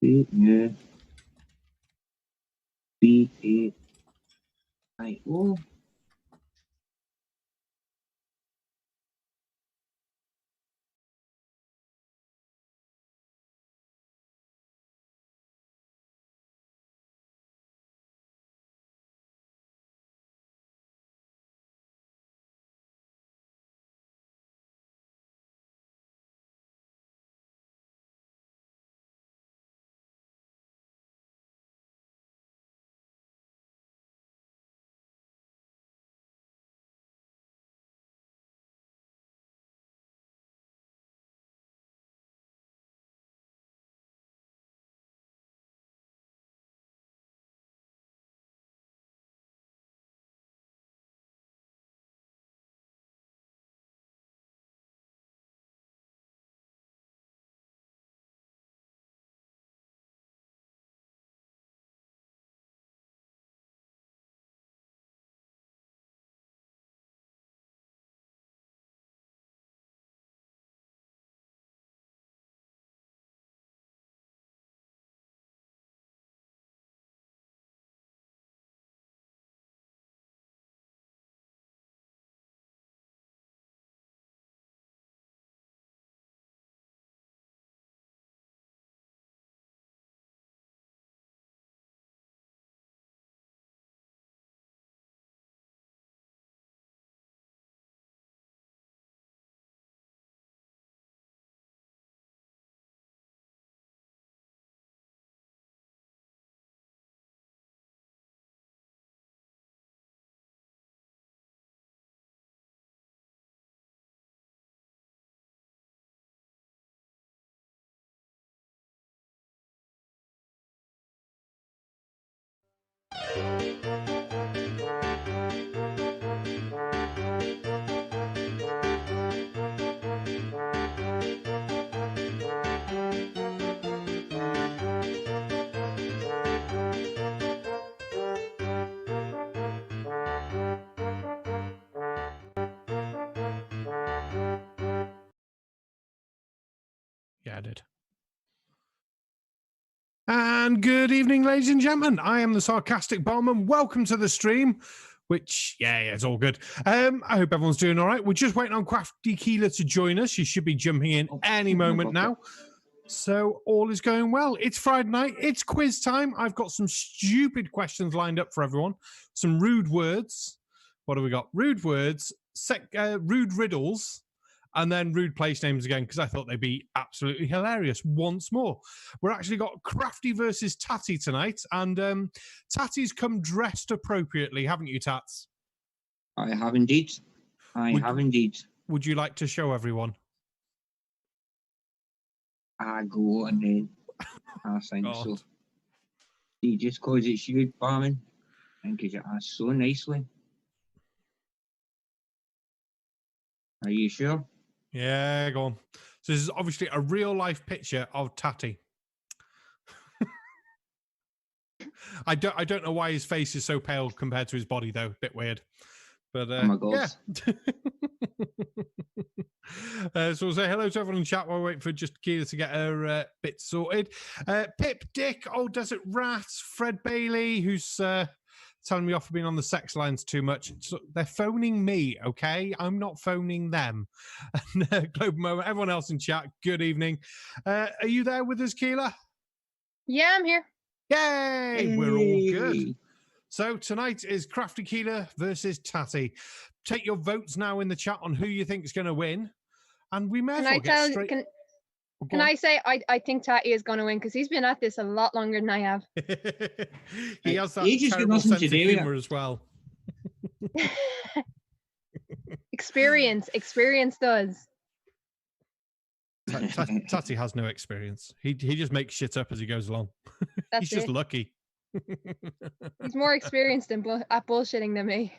Yeah. B-A-I-O. Yeah, I did. And good evening, ladies and gentlemen. I am the Sarcastic Barman. Welcome to the stream, which, yeah, it's all good. I hope everyone's doing all right. We're just waiting on Crafty Keelah to join us. She should be jumping in any moment now. So all is going well. It's Friday night. It's quiz time. I've got some stupid questions lined up for everyone. Some rude words. What have we got? Rude words, rude riddles, and then rude place names again, because I thought they'd be absolutely hilarious once more. We're actually got Crafty versus Tatty tonight, and Tatty's come dressed appropriately, haven't you, Tats? I have indeed. I have indeed. Would you like to show everyone? I go and then I think so. See, just because it's you, Barman, and because you asked so nicely. Are you sure? Yeah, go on. So this is obviously a real life picture of Tatty. I don't know why his face is so pale compared to his body, though. Bit weird. But oh my God. Yeah. So we'll say hello to everyone in chat while we wait for just Keelah to get her bits sorted. Pip, Dick, Old Desert Rat, Fred Bailey, who's telling me off for being on the sex lines too much. So they're phoning me, okay? I'm not phoning them. And Globe Moment, everyone else in chat, good evening. Are you there with us, Keelah? Yeah, I'm here. Yay! We're all good. So tonight is Crafty Keelah versus Tatty. Take your votes now in the chat on who you think is going to win. And we may as well get straight... Can I say I think Tatty is going to win because he's been at this a lot longer than I have. He has that terrible sense of humor as well. Experience does. Tatty has no experience. He just makes shit up as he goes along. He's just lucky. He's more experienced at bullshitting than me.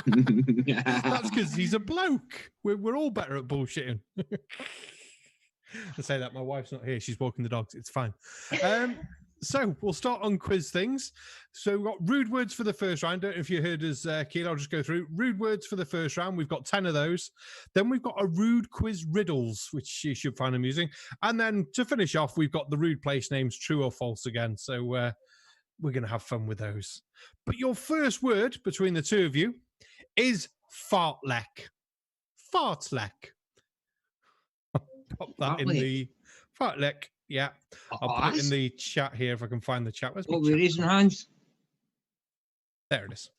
That's because he's a bloke. We're all better at bullshitting. I say that my wife's not here. She's walking the dogs. It's fine. So we'll start on quiz things. So we've got rude words for the first round. Don't know if you heard us, Keelah. I'll just go through. Rude words for the first round. We've got 10 of those. Then we've got a rude quiz riddles, which you should find amusing. And then to finish off, we've got the rude place names, true or false again. So we're going to have fun with those. But your first word between the two of you is fartlek. Fartlek. Pop that in the fartlek. Yeah, I'll put it in the chat here if I can find the chat. Where's my we're raising hands. There it is.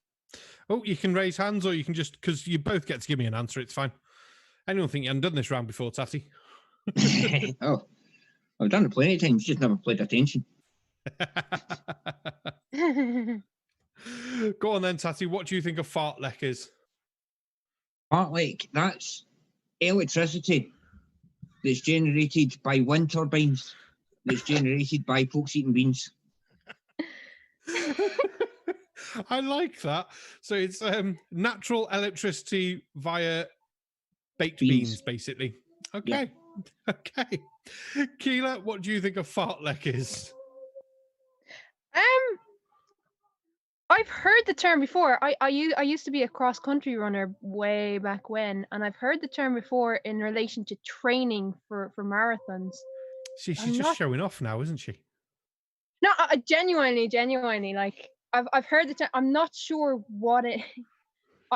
Oh, you can raise hands, or you can just, because you both get to give me an answer. It's fine. Anyone think you hadn't done this round before, Tatty? Oh, I've done it plenty of times. Just never played attention. Go on then, Tatty. What do you think a fartlek is? Fartlek, that's electricity that's generated by wind turbines, that's generated by folks eating beans. I like that. So it's natural electricity via baked beans basically. Okay. Yeah. Okay. Keelah, what do you think a fartlek is? I've heard the term before. I used to be a cross-country runner way back when, and I've heard the term before in relation to training for marathons. She's just showing off now, isn't she? No, I genuinely, like, I've heard the term. I'm not sure what it...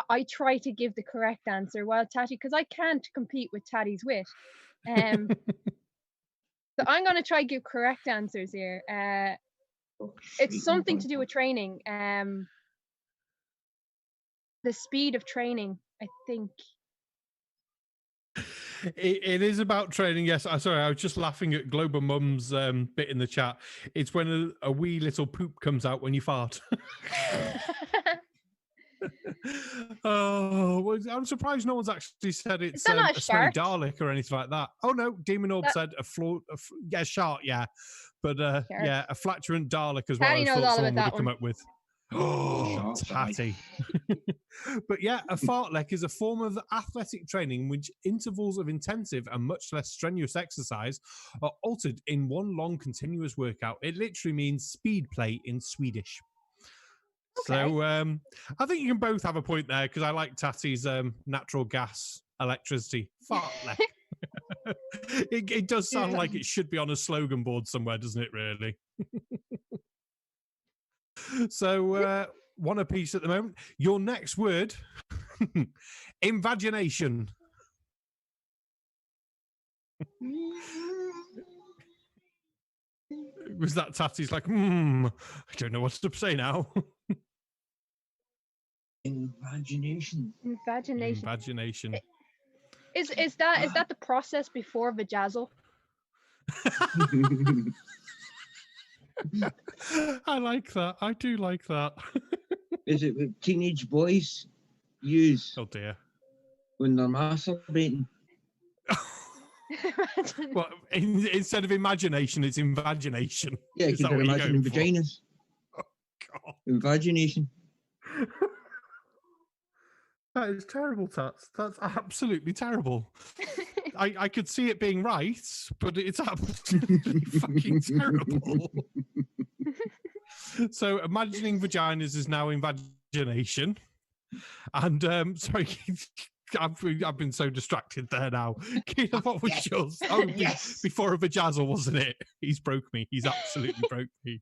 I try to give the correct answer while Tatty, because I can't compete with Tatty's wit. So I'm going to try to give correct answers here. It's something to do with training. The speed of training, I think. It is about training, yes. Sorry, I was just laughing at Global Mum's bit in the chat. It's when a wee little poop comes out when you fart. Oh, well, I'm surprised no one's actually said it's a smelly Dalek or anything like that. Oh no, Demon Orb said a shark, yeah. But yeah, a flatulent Dalek as well. I thought someone would have come up with. Oh, Tatty. But yeah, a fartlek is a form of athletic training in which intervals of intensive and much less strenuous exercise are altered in one long continuous workout. It literally means speed play in Swedish. Okay. So I think you can both have a point there, because I like Tatty's natural gas electricity fartlek. It does sound like it should be on a slogan board somewhere, doesn't it, really? So, one apiece at the moment. Your next word, invagination. Was that Tatty's like, I don't know what to say now. Invagination. Is that the process before vajazzle? I like that. I do like that. Is it what teenage boys use? Oh dear. When they're masturbating? Well, instead of imagination, it's invagination. Yeah, because they're imagining vaginas. Oh God. Invagination. That is terrible, Tats. That's absolutely terrible. I could see it being right, but it's absolutely fucking terrible. So imagining vaginas is now invagination. And sorry, I've been so distracted there now. Keelah, what was yours? Oh, before a vajazzle, wasn't it? He's broke me. He's absolutely broke me.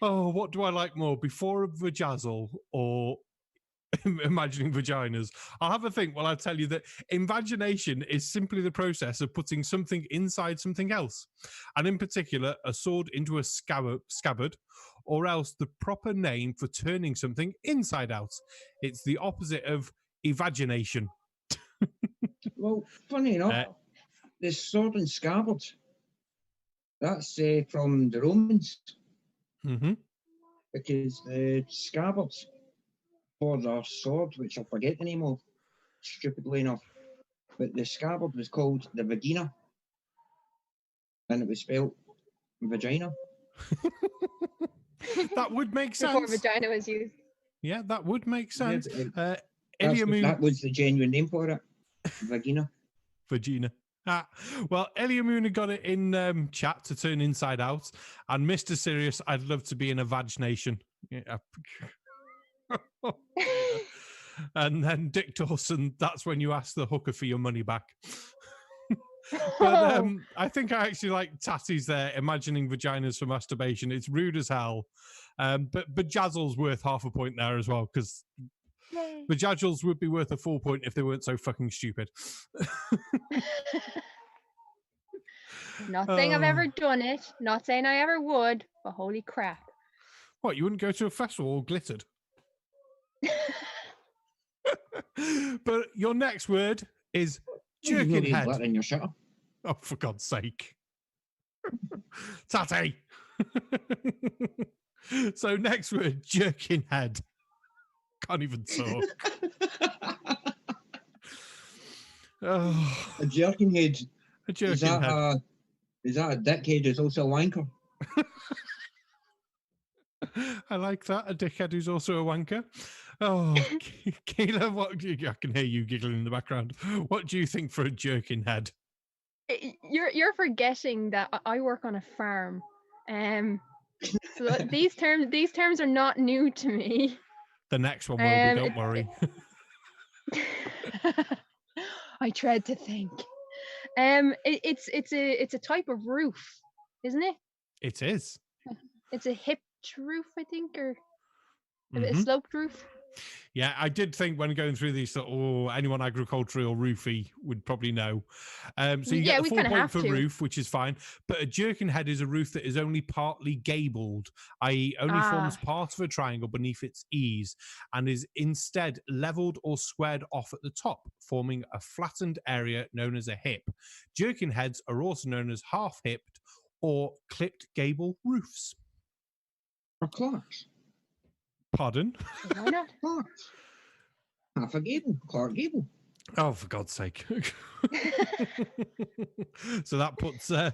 Oh, what do I like more? Before a vajazzle or imagining vaginas? I'll have a think while I tell you that invagination is simply the process of putting something inside something else, and in particular a sword into a scabbard, or else the proper name for turning something inside out. It's the opposite of evagination. Well, funny enough, the sword and scabbard, that's from the Romans. Mm-hmm. Because the scabbards for their sword, which I forget the name of, stupidly enough, but the scabbard was called the vagina, and it was spelled vagina. That would make sense. Before vagina was used. Yeah, that would make sense. That was the genuine name for it. Vagina. Vagina. Well, Elia Moon got it in chat to turn inside out. And Mr. Serious, I'd love to be in a vag nation. Yeah. And then Dick Dawson, that's when you ask the hooker for your money back. But I think I actually like Tatty's there, imagining vaginas for masturbation. It's rude as hell. But Jazzle's worth half a point there as well, because Vajazzles would be worth a full point if they weren't so fucking stupid. Not saying I've ever done it. Not saying I ever would. But holy crap. What, you wouldn't go to a festival all glittered? But your next word is jerkin head. In your shutter. Oh, for God's sake. Tatty. So next word, jerkin head. Can't even talk. A jerkin head. A jerkin head. Is that a dickhead who's also a wanker? I like that. A dickhead who's also a wanker. Oh, Keelah, I can hear you giggling in the background. What do you think for a jerkin head? You're forgetting that I work on a farm. So these terms are not new to me. The next one will be, don't worry. I dread to think. It's a type of roof, isn't it? It is. It's a hipped roof, I think, or a sloped roof. Yeah, I did think when going through these that anyone agricultural or roofy would probably know. So you get the 4 point for roof, which is fine. But a jerkin head is a roof that is only partly gabled, i.e. only forms part of a triangle beneath its eaves, and is instead leveled or squared off at the top, forming a flattened area known as a hip. Jerkin heads are also known as half-hipped or clipped gable roofs. Or Clarks. Pardon? Why not? Clarks. Half a gable. Clark gable. Oh, for God's sake. So that puts Keelah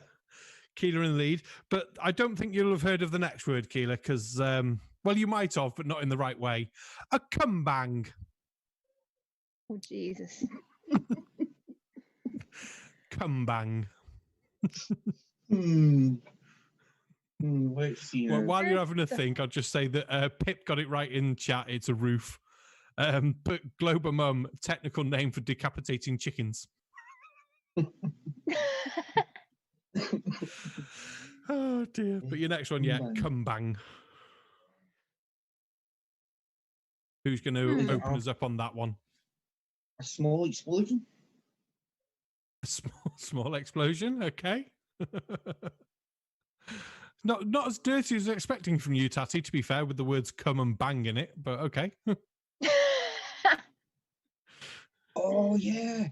in the lead. But I don't think you'll have heard of the next word, Keelah, because, well, you might have, but not in the right way. A cumbang. Oh, Jesus. Cumbang. Let's see. Well, while you're having a think, I'll just say that Pip got it right in chat. It's a roof. But Globa Mum, technical name for decapitating chickens. Oh, dear. But your next one, cumbang. Who's going to open us up on that one? A small explosion. A small explosion, okay. Not as dirty as I was expecting from you, Tatty, to be fair, with the words come and bang in it, but okay. Oh, yeah.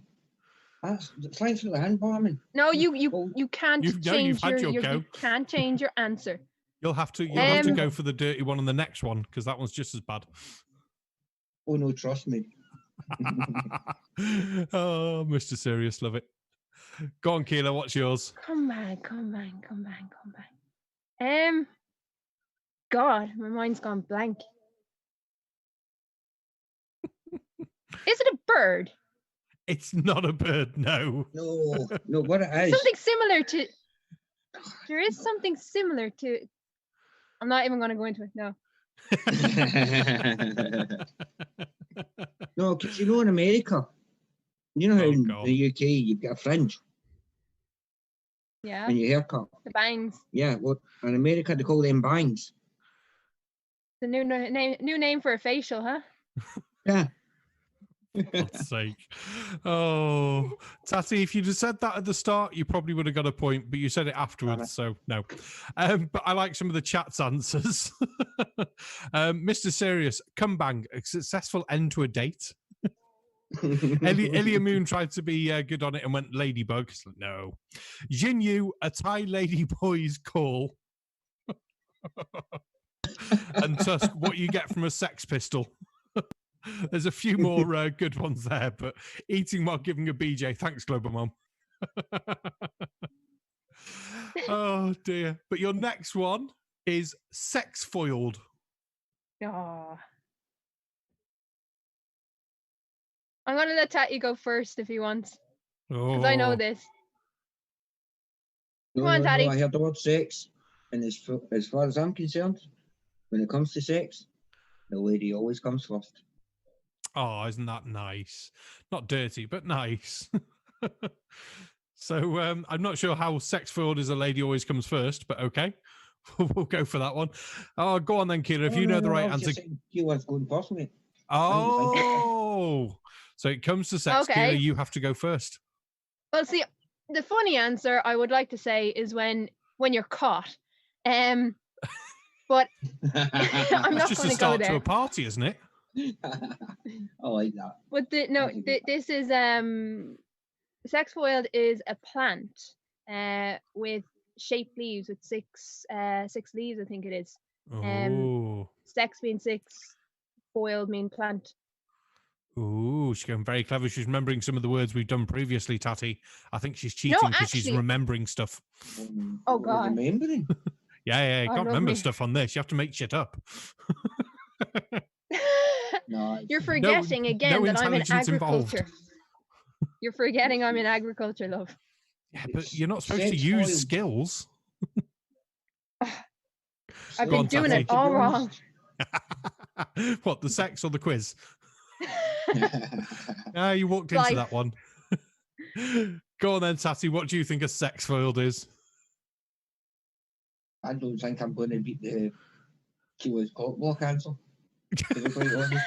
Thanks for the hand bombing. No, you can't change you can't change your answer. You'll have to go for the dirty one on the next one, because that one's just as bad. Oh, no, trust me. Oh, Mr. Serious, love it. Go on, Keelah, what's yours? Come back. God, my mind's gone blank. Is it a bird? It's not a bird, no. No, what it is. Something similar to... There is something similar to... I'm not even going to go into it, no. No, because you know in America, you know how in the UK you've got a fringe. Yeah. And your haircut. The bangs. Yeah, well, in America they call them bangs. The new name for a facial, huh? Yeah. For God's sake. Oh, Tatty, if you'd have said that at the start, you probably would have got a point, but you said it afterwards, so no. But I like some of the chat's answers. Mr. Serious, cumbang, a successful end to a date. Elia Moon tried to be good on it and went ladybug. No. Jinyu, a Thai lady boy's call. And Tusk, what you get from a Sex Pistol. There's a few more good ones there, but eating while giving a BJ. Thanks, Global Mom. Oh, dear. But your next one is sex foiled. Oh. I'm going to let Tatty go first if he wants. Because I know this. Come on, Daddy. No, I heard the word sex, and as far as I'm concerned, when it comes to sex, the lady always comes first. Oh, isn't that nice? Not dirty, but nice. So I'm not sure how sex-filled is a lady always comes first, but okay. We'll go for that one. Oh, go on then, Keelah. If you know the right answer. Keilah's going first, mate. Oh, so it comes to sex, Okay. Keillah, you have to go first. Well, see, the funny answer I would like to say is when you're caught. But I'm not It's just going a to go start to there. a party, isn't it? I like that. But this is sex foiled is a plant with shaped leaves with six leaves, I think it is. Oh. Sex means six, foiled mean plant. Ooh, she's going very clever. She's remembering some of the words we've done previously, Tatty. I think she's cheating because she's actually- remembering stuff. Oh, God. Remembering? Yeah, you I can't love remember me. stuff on this. You have to make shit up. No, You're forgetting again no that I'm in intelligence involved. agriculture. You're forgetting I'm in agriculture, love. Yeah, but you're not supposed to Sex use foiled. skills. I've Go been on, doing Tatty. it all wrong. What, the sex or the quiz? You walked into Life. that one. Go on then, Tatty. What do you think a sex foiled is? I don't think I'm going to beat the Keilah's cock block answer. To be quite honest.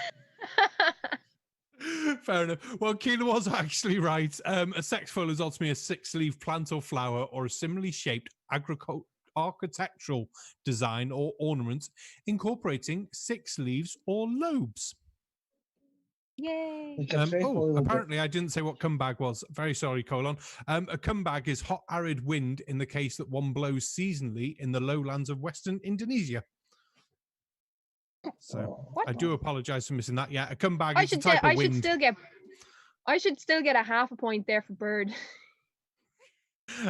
Fair enough. Well, Keillah was actually right. A sex foil is ultimately a six-leaf plant or flower or a similarly shaped architectural design or ornament incorporating six leaves or lobes. Yay. Like a trefoil, but Apparently I didn't say what cumbag was. Very sorry, colon. A cumbag is hot, arid wind in the case that one blows seasonally in the lowlands of Western Indonesia. So What? I do apologise for missing that. Yeah, a cumbag I is a should type of wind. I should still get a half a point there for bird.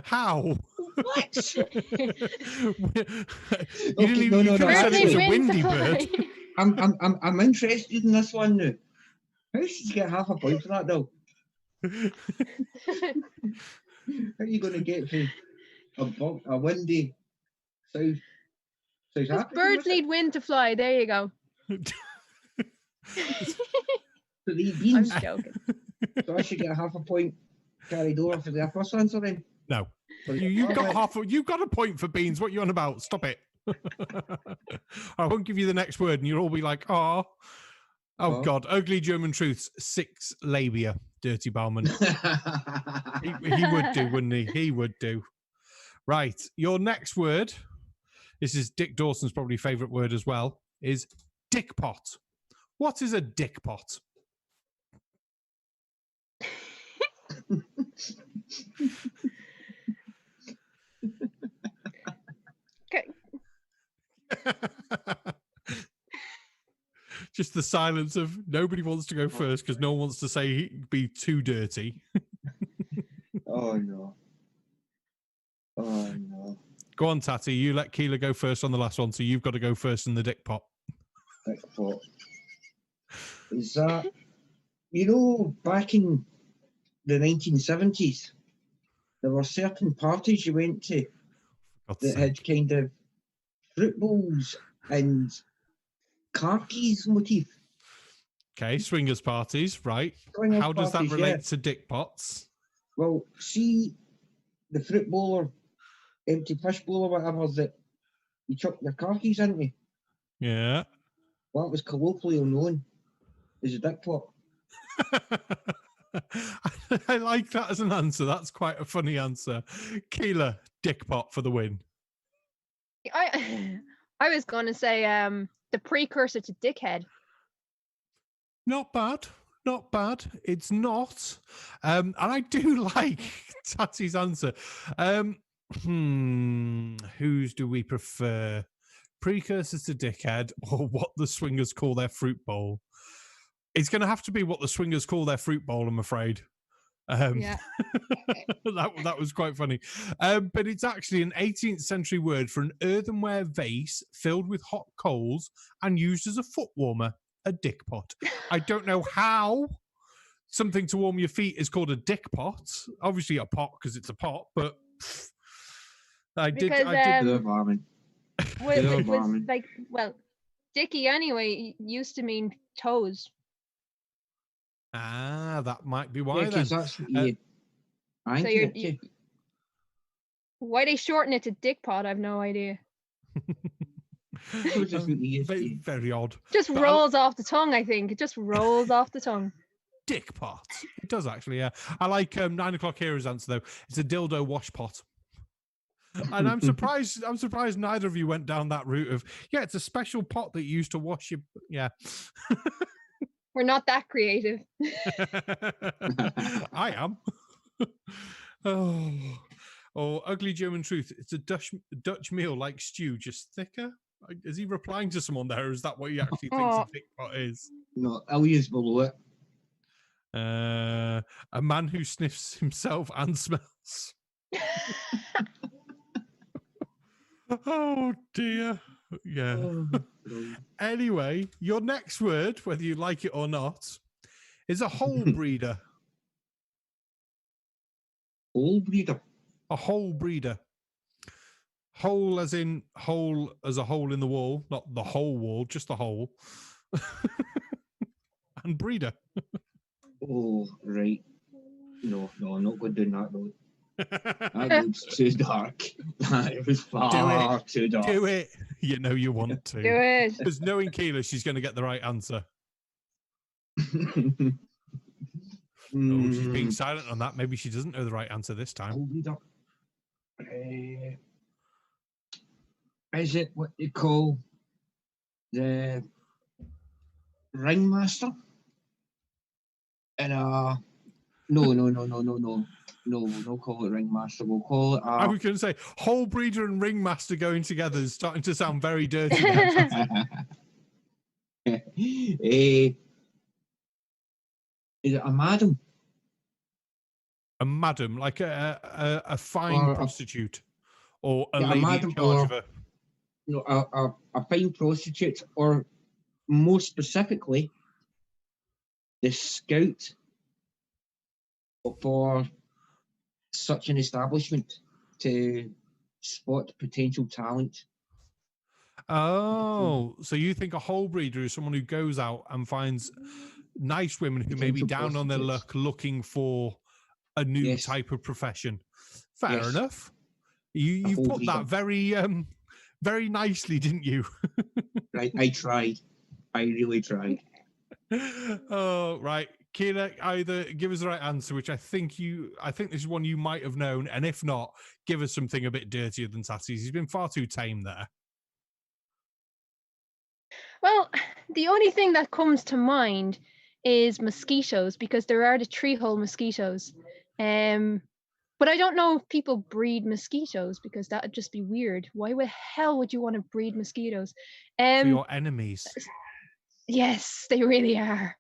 How? What? You Okay, you no, could have said it was a Bird windy to bird. fly. I'm interested in this one now. How should you get half a point for that though? How are you going to get to a windy South Africa? Birds need wind to fly. There you go. So these I'm beans. joking. So I should get half a point carried over for the first answer then. No. Or- You've got Alright. you've got a point for beans. What are you on about? Stop it. I won't give you the next word and you'll all be like, oh Oh. God, ugly German truths, six labia, dirty barman. He would do, wouldn't he? He would do. Right. Your next word, this is Dick Dawson's probably favourite word as well, is dick pot. What is a dick pot? Okay. Just the silence of nobody wants to go first because no one wants to say be too dirty. Oh no. Oh no. Go on, Tatty. You let Keillah go first on the last one, so you've got to go first in the dick pot. Dick pot. Is that, back in the 1970s, there were certain parties you went to God's that sake. had kind of fruit bowls and car keys motif. Okay, swingers parties, right? Swingers How does that parties, relate yeah. to dick pots? Well, see the fruit bowl or empty fish bowl or whatever that you chuck your car keys into. Yeah. Well, that was colloquially known as a dick pot. I like that as an answer. That's quite a funny answer. Keillah, dick pot for the win. I was going to say the precursor to dickhead. Not bad. Not bad. It's not. And I do like Tatty's answer. Whose do we prefer? Precursor to dickhead or what the swingers call their fruit bowl? It's going to have to be what the swingers call their fruit bowl, I'm afraid. Yeah. that was quite funny. But it's actually an 18th century word for an earthenware vase filled with hot coals and used as a foot warmer, a dick pot. I don't know how something to warm your feet is called a dick pot. Obviously a pot because it's a pot, but I did. Because, They're varmint. was like, well, Dicky anyway used to mean toes. Ah, that might be why Yeah, then. because that's what you So why they shorten it to Dick Pod, I've no idea. Very, very odd. Just rolls off the tongue, I think. It just rolls off the tongue. Dick pot. It does actually, yeah. I like 9 o'clock Heroes answer though. It's a dildo wash pot. And I'm surprised neither of you went down that route of, yeah, it's a special pot that you use to wash your, yeah. We're not that creative. I am. Oh, ugly German truth. It's a Dutch meal like stew, just thicker. Is he replying to someone there, or is that what he actually thinks a thick pot is? No, I'll use below it. A man who sniffs himself and smells. Oh dear. Yeah. Anyway, your next word, whether you like it or not, is a hole breeder. Hole breeder? A hole breeder. Hole as in hole as a hole in the wall, not the whole wall, just the hole. And breeder. Oh, right. No, I'm not going down that road. That road's too dark. That was far too dark. Do it. You know you want to. Do it. Because knowing Keelah, she's going to get the right answer. Oh, she's being silent on that. Maybe she doesn't know the right answer this time. Is it what they call the ringmaster? And no, we'll not call it ringmaster. We'll call it. I was going to say hole breeder and ringmaster going together is starting to sound very dirty. Is it a madam? A madam, like a fine prostitute, or a lady madam, in charge of a. No, a fine prostitute, or more specifically, the scout for such an establishment to spot potential talent. Oh, so you think a hole breeder is someone who goes out and finds nice women who may be down on their luck looking for a new type of profession? Fair enough. You put that very very nicely, didn't you? Right, I tried. I really tried. Oh, right. Keelah, either give us the right answer, which I think this is one you might have known, and if not, give us something a bit dirtier than Tatty's. He's been far too tame there. Well, the only thing that comes to mind is mosquitoes, because there are the tree-hole mosquitoes. But I don't know if people breed mosquitoes, because that would just be weird. Why the hell would you want to breed mosquitoes? For your enemies. Yes, they really are.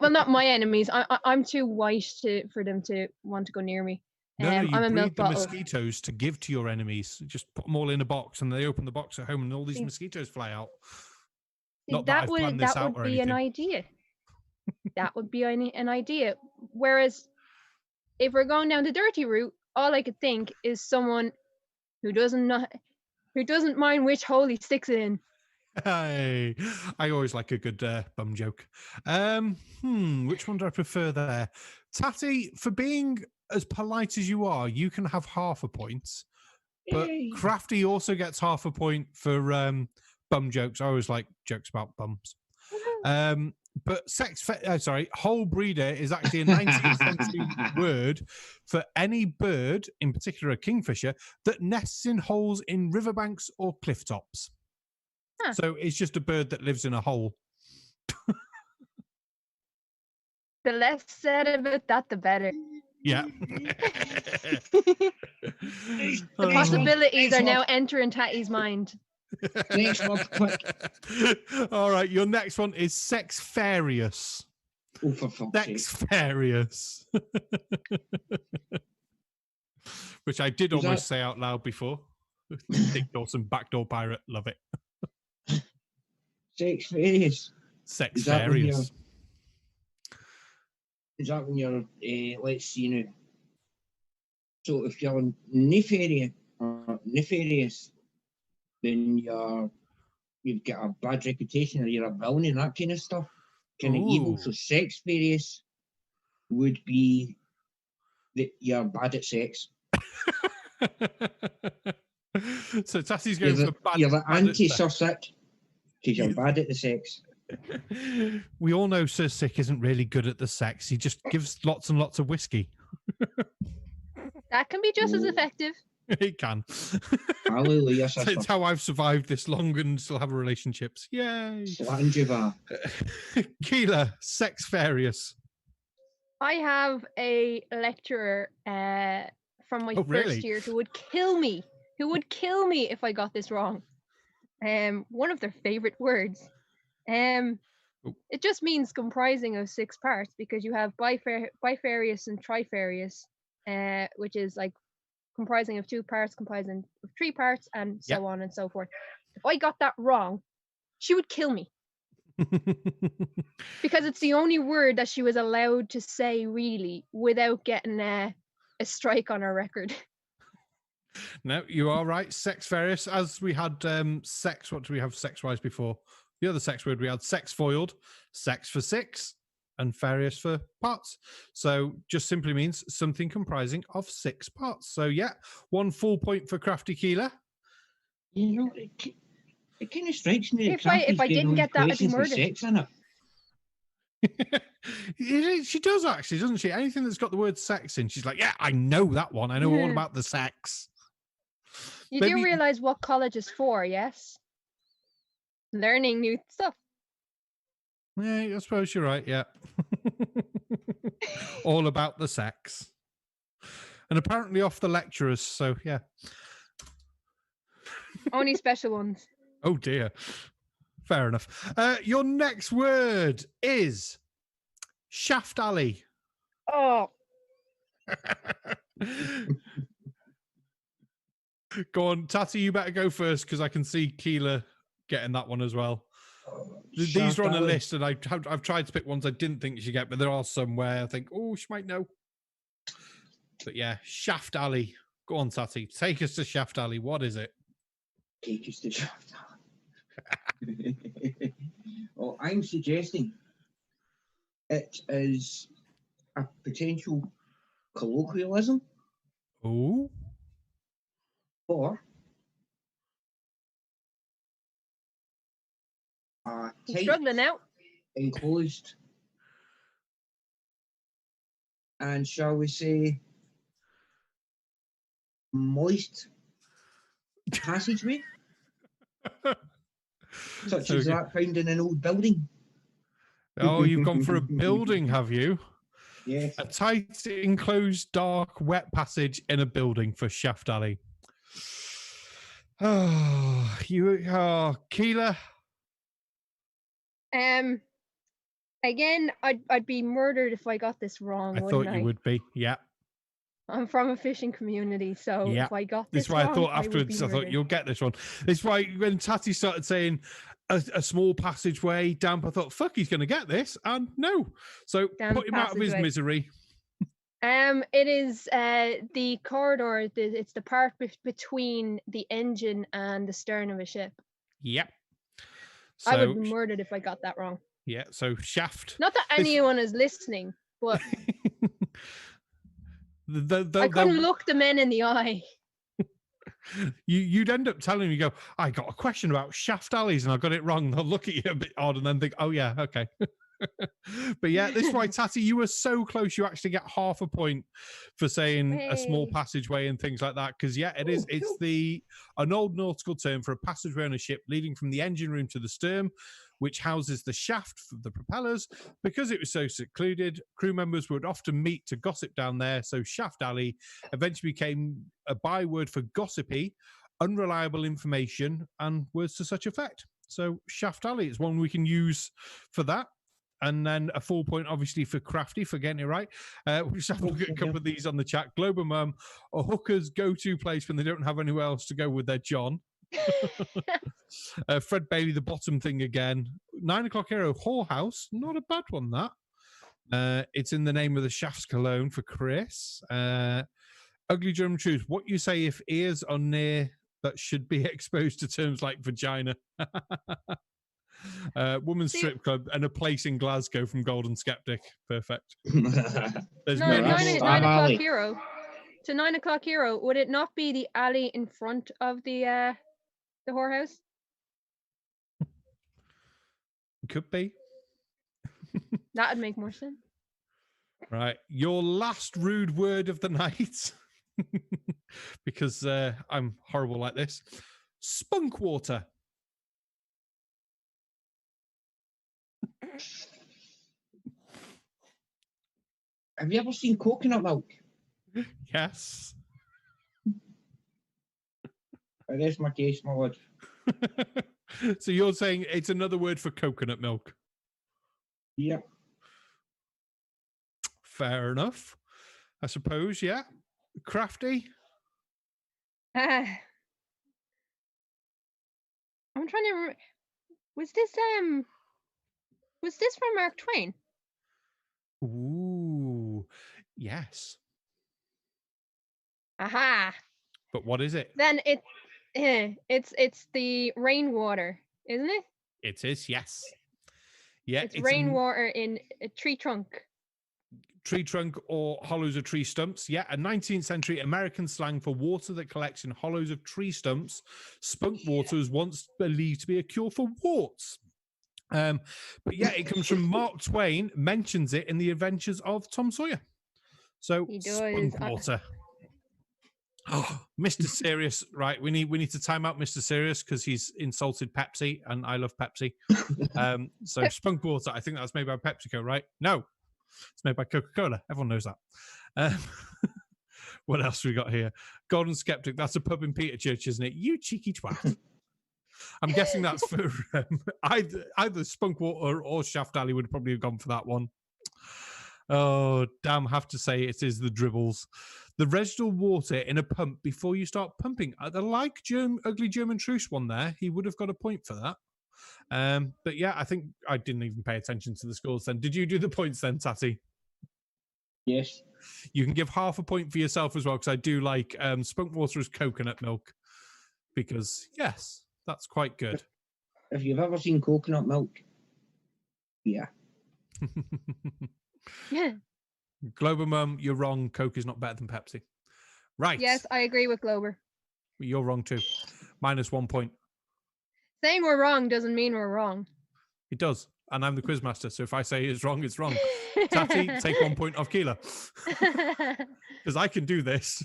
Well, not my enemies. I'm too white for them to want to go near me. No, you I'm a milk breed the bottle. mosquitoes to give to your enemies. Just put them all in a box, and they open the box at home, and all these mosquitoes fly out. Not that I've planned this out or anything. An idea. That would be an idea. Whereas, if we're going down the dirty route, all I could think is someone who doesn't mind which hole he sticks it in. Hey, I always like a good bum joke. Which one do I prefer there? Tatty, for being as polite as you are, you can have half a point. But Crafty also gets half a point for bum jokes. I always like jokes about bums. But hole breeder is actually a 19th century word for any bird, in particular a kingfisher, that nests in holes in riverbanks or cliff tops. Huh. So it's just a bird that lives in a hole. The less said of it, the better. Yeah. The possibilities are now entering Tatty's mind. Next one, quick. All right, your next one is sexfarious. Oh, for fuck's sake. Sexfarious. Which I did almost say out loud before. Dick Dawson, backdoor pirate, love it. Sexfarious. Sexfarious. Is that when you're, let's see now. So if you're nefarious, or nefarious, then you've got a bad reputation, or you're a villain and that kind of stuff. Kind of evil. So sex-various would be that you're bad at sex. So Tassie's going for bad. You're the anti-Sir Sick because you're bad at the sex. We all know Sir Sick isn't really good at the sex. He just gives lots and lots of whiskey. That can be just as effective. It can. Hallelujah, sister. It's how I've survived this long and still have relationships. Yay. Slangiva. Keelah, sex-various. I have a lecturer from my first year who would kill me. If I got this wrong. One of their favorite words. It just means comprising of 6 parts, because you have bifarious and trifarious, which is like comprising of 2 parts, comprising of 3 parts, and so on and so forth. If I got that wrong, she would kill me. Because it's the only word that she was allowed to say, really, without getting a strike on her record. No, you are right. Sex-various. As we had sex, what do we have sex-wise before? The other sex word we had sex-foiled, sex for 6, and various for parts. So just simply means something comprising of 6 parts. So yeah, 1 full point for Crafty Keelah. You know, it kind of strikes me if I didn't get that, I'd be murdered. Sex in it. She does actually, doesn't she? Anything that's got the word sex in, she's like, yeah, I know that one. I know all about the sex. You do realise what college is for, yes? Learning new stuff. Yeah, I suppose you're right, yeah. All about the sex. And apparently off the lecturers, so yeah. Only special ones. Oh dear. Fair enough. Your next word is Shaft Alley. Oh. Go on, Tati, you better go first, because I can see Keelah getting that one as well. These are on a list, and I've tried to pick ones I didn't think she'd get, but there are some where I think, oh, she might know. But yeah, Shaft Alley. Go on, Tati. Take us to Shaft Alley. What is it? Take us to Shaft Alley. Well, I'm suggesting it is a potential colloquialism. Oh. Or a tight, struggling now. Enclosed, and shall we say, moist passageway, such as that found in an old building. Oh, you've gone for a building, have you? Yes. A tight, enclosed, dark, wet passage in a building for Shaft Alley. Oh, Keelah. Again, I'd be murdered if I got this wrong. I thought you would be. Yeah. I'm from a fishing community, so if I got this wrong, I thought afterwards, I thought you'll get this one. This is why when Tati started saying a small passageway, damp, I thought, fuck, he's going to get this, and no. So put him out of his misery. It is the corridor. It's the part between the engine and the stern of a ship. Yep. So, I would be murdered if I got that wrong. Yeah. So shaft. Not that anyone is listening, but I couldn't look the men in the eye. You'd end up telling me, go, I got a question about shaft alleys and I got it wrong. They'll look at you a bit odd and then think, oh yeah, okay. But yeah, this is why, Tati, you were so close. You actually get half a point for saying a small passageway and things like that. Because yeah, it is. It's an old nautical term for a passageway on a ship leading from the engine room to the stern, which houses the shaft for the propellers. Because it was so secluded, crew members would often meet to gossip down there. So Shaft Alley eventually became a byword for gossipy, unreliable information, and words to such effect. So Shaft Alley is one we can use for that. And then a full point, obviously, for Crafty for getting it right. We'll just have a look at a couple of these on the chat. Glober Mum, a hooker's go-to place when they don't have anywhere else to go with their John. Fred Bailey, the bottom thing again. 9 o'clock hero, whorehouse. Not a bad one, that. It's in the name of the Shafts Cologne for Chris. Ugly German Truth. What you say if ears are near that should be exposed to terms like vagina. Woman's strip club and a place in Glasgow from Golden Skeptic. Perfect. There's No, many 9 o'clock hero. To 9 o'clock hero, would it not be the alley in front of the whorehouse? Could be. That'd make more sense. Right. Your last rude word of the night, because I'm horrible like this. Spunk water. Have you ever seen coconut milk? Yes. That's my case, my lord. So you're saying it's another word for coconut milk? Yep. Fair enough. I suppose, yeah. Crafty? I'm trying to remember. Was this from Mark Twain? Ooh, yes. Aha. But what is it? Then it's the rainwater, isn't it? It is, yes. Yeah, it's rainwater in a tree trunk. Tree trunk or hollows of tree stumps. Yeah, a 19th century American slang for water that collects in hollows of tree stumps. Spunk water was once believed to be a cure for warts. But yeah, it comes from Mark Twain, mentions it in The Adventures of Tom Sawyer. So spunk water. Oh, Mr. Serious, right? We need to time out Mr. Serious because he's insulted Pepsi, and I love Pepsi. So spunk water, I think that's made by PepsiCo, right? No, it's made by Coca-Cola. Everyone knows that. What else we got here? Golden Skeptic. That's a pub in Peterchurch, isn't it? You cheeky twat. I'm guessing that's for either spunk water or Shaft Alley would probably have gone for that one. Oh, damn, have to say it is the dribbles. The residual water in a pump before you start pumping. The like ugly German truce one there, he would have got a point for that. But yeah, I think I didn't even pay attention to the scores then. Did you do the points then, Tatty? Yes. You can give half a point for yourself as well, because I do like spunk water as coconut milk. Because, yes, that's quite good. If you've ever seen coconut milk, yeah. Yeah. Glober Mum, you're wrong. Coke is not better than Pepsi. Right. Yes, I agree with Glober. You're wrong too. -1 point. Saying we're wrong doesn't mean we're wrong. It does. And I'm the quizmaster, so if I say it's wrong, it's wrong. Tatty, take 1 point off Keelah. Because I can do this.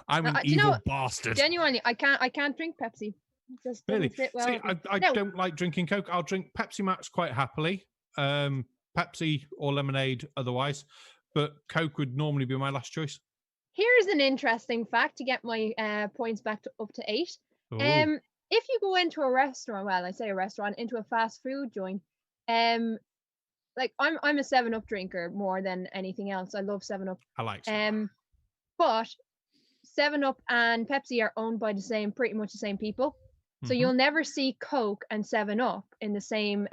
I'm an evil bastard. Genuinely, I can't drink Pepsi. It just really? Sit well. See, I don't like drinking Coke. I'll drink Pepsi Max quite happily. Pepsi or lemonade otherwise. But Coke would normally be my last choice. Here's an interesting fact to get my points back up to 8. Ooh. If you go into a restaurant, well, I say a restaurant, into a fast food joint, like I'm a 7-Up drinker more than anything else. I love 7-Up. I like 7-Up. But 7-Up and Pepsi are owned by pretty much the same people. So you'll never see Coke and 7-Up in the same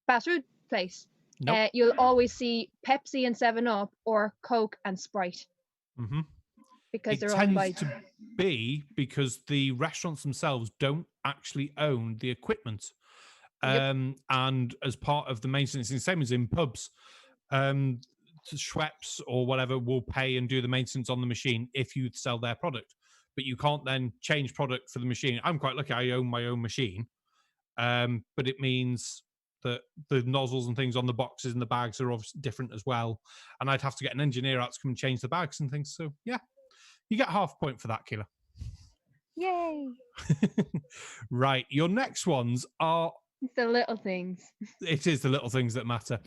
fast food place. Nope. You'll always see Pepsi and 7-Up or Coke and Sprite. Mm-hmm. Because they're owned by... to be because the restaurants themselves don't actually own the equipment. And as part of the maintenance, the same as in pubs, Schweppes or whatever will pay and do the maintenance on the machine if you sell their product. But you can't then change product for the machine. I'm quite lucky I own my own machine. But it means that the nozzles and things on the boxes and the bags are obviously different as well. And I'd have to get an engineer out to come and change the bags and things. So, yeah, you get half a point for that, Keelah. Yay. Right. Your next ones are... It's the little things. It is the little things that matter.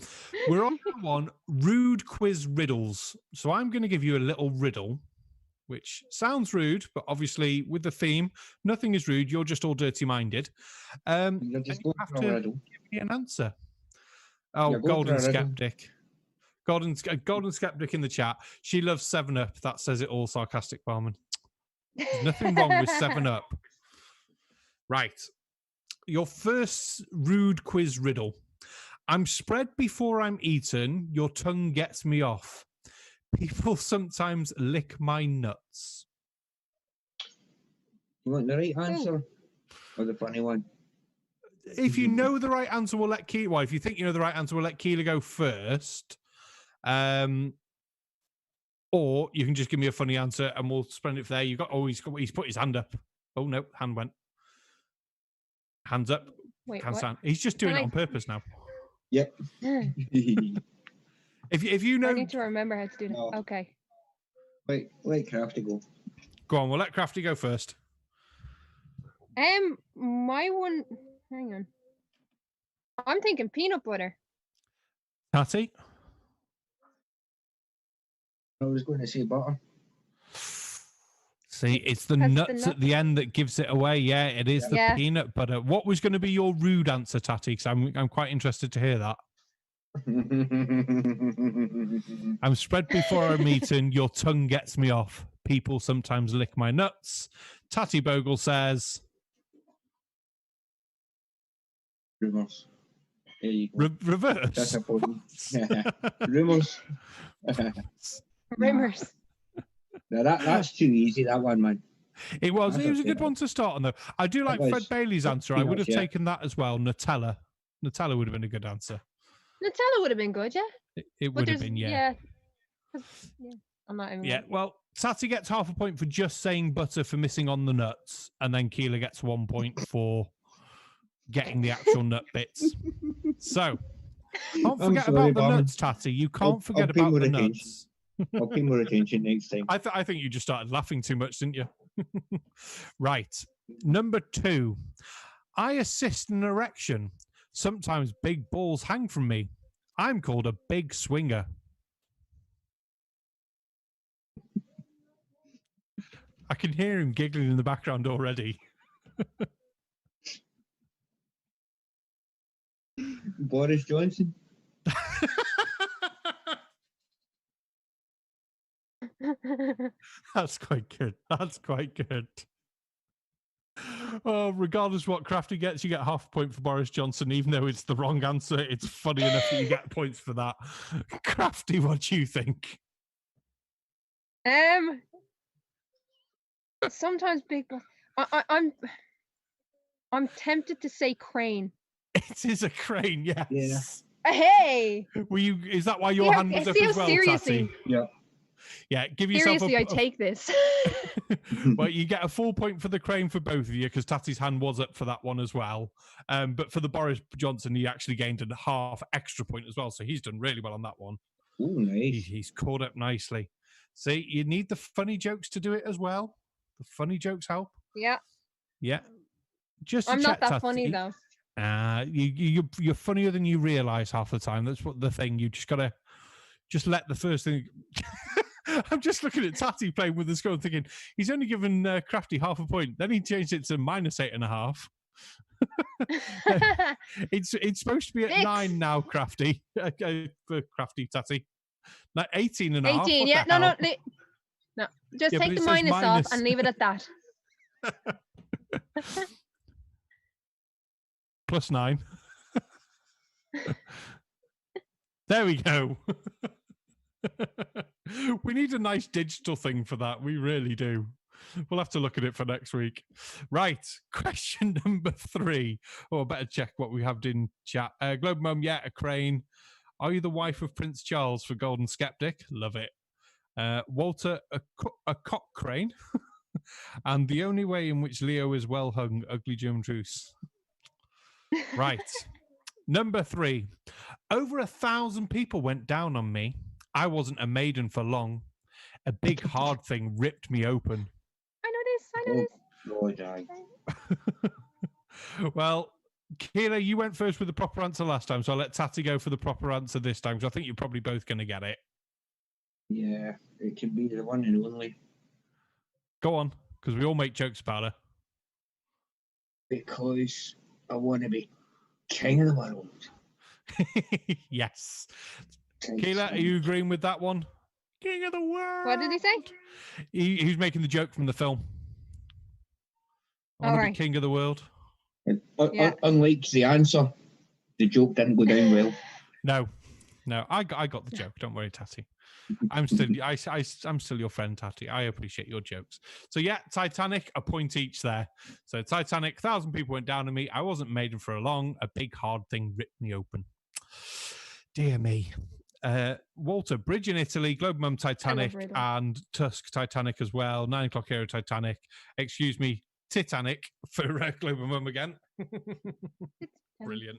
We're on one rude quiz riddles. So I'm going to give you a little riddle, which sounds rude, but obviously with the theme, nothing is rude. You're just all dirty-minded. You're just you have to give me an answer. Oh, yeah, Golden Skeptic. Golden Skeptic in the chat. She loves 7-Up. That says it all, sarcastic barman. There's nothing wrong with 7-Up. Right. Your first rude quiz riddle. I'm spread before I'm eaten. Your tongue gets me off. People sometimes lick my nuts. You want the right answer or the funny one? If you know the right answer, we'll let Keelah. Well, if you think you know the right answer, we'll let Keelah go first. Or you can just give me a funny answer and we'll spend it for there. He's put his hand up. Oh no, hand went. Hands up. Wait, Hands what? down. He's just doing it on purpose now. Yep. If you know, I need to remember how to do that. No. Okay. Wait, Crafty go. Go on. We'll let Crafty go first. My one. Hang on. I'm thinking peanut butter. Tatty. I was going to say butter. See, it's the nuts at the end that gives it away. Yeah, it is the peanut butter. What was going to be your rude answer, Tatty? Because I'm quite interested to hear that. I'm spread before our meeting. Your tongue gets me off. People sometimes lick my nuts. Tatty Bogle says... Rumours. There you go. Reverse? That's a problem. Rumours. Rumours. Now that's too easy, that one, man. It was a good one to start on, though. I do like Fred Bailey's answer. I would have taken that as well. Nutella. Nutella would have been a good answer. Nutella would have been good, yeah? It would have been, yeah. I'm not even... Yeah, well, Tatty gets half a point for just saying butter for missing on the nuts, and then Keelah gets 1 point for getting the actual nut bits. So, can't forget about the nuts, Tatty. You can't forget about the nuts. I'll pay more attention next time. I think you just started laughing too much, didn't you? Right. Number 2. I assist an erection. Sometimes big balls hang from me. I'm called a big swinger. I can hear him giggling in the background already. Boris Johnson. That's quite good. That's quite good. Oh, regardless what Crafty gets, you get half a point for Boris Johnson, even though it's the wrong answer. It's funny enough that you get points for that. Crafty, what do you think? Sometimes big. I'm tempted to say crane. It is a crane, yes. Yeah. Hey. Is that why your hand was up as well, seriously. Tatty? Yeah. Yeah, give yourself seriously, I take this. Well, you get a full point for the crane for both of you because Tatty's hand was up for that one as well. But for the Boris Johnson, he actually gained a half extra point as well. So he's done really well on that one. Oh, nice. He's caught up nicely. See, you need the funny jokes to do it as well. The funny jokes help. Yeah. Yeah. Just I'm not that Tatty, funny though. You're funnier than you realise half the time. That's what the thing. You just gotta let the first thing. I'm just looking at Tatty playing with the score and thinking he's only given Crafty half a point. Then he changed it to -8.5. It's supposed to be at 9 now, Crafty. For Crafty Tatty. Like 18.5. 18, yeah. No. Just take the minus off and leave it at that. +9. There we go. We need a nice digital thing for that. We really do. We'll have to look at it for next week. Right. Question number 3. Oh, I better check what we have in chat. Globe Mum, yeah, a crane. Are you the wife of Prince Charles for Golden Skeptic? Love it. Walter, a cock crane. And the only way in which Leo is well hung, ugly German truce. Right. Number 3. Over 1,000 people went down on me. I wasn't a maiden for long. A big hard thing ripped me open. I know this. Oh, die. Well, Keelah, you went first with the proper answer last time, so I'll let Tatty go for the proper answer this time, because I think you're probably both going to get it. Yeah, it can be the one and only. Go on, because we all make jokes about her. Because I want to be king of the world. Yes. Keelah, are you agreeing with that one? King of the world. What did he say? He's making the joke from the film. I want to be king of the world. Unlike the answer, the joke didn't go down well. No. No, I got the joke. Don't worry, Tatty. I'm still your friend, Tatty. I appreciate your jokes. So yeah, Titanic, a point each there. So Titanic, 1,000 people went down on me. I wasn't made for a long. A big hard thing ripped me open. Dear me. Walter, Bridge in Italy, Globe Mum Titanic, and Tusk Titanic as well. 9 o'clock era Titanic. Excuse me, Titanic for Globe Mum again. Brilliant.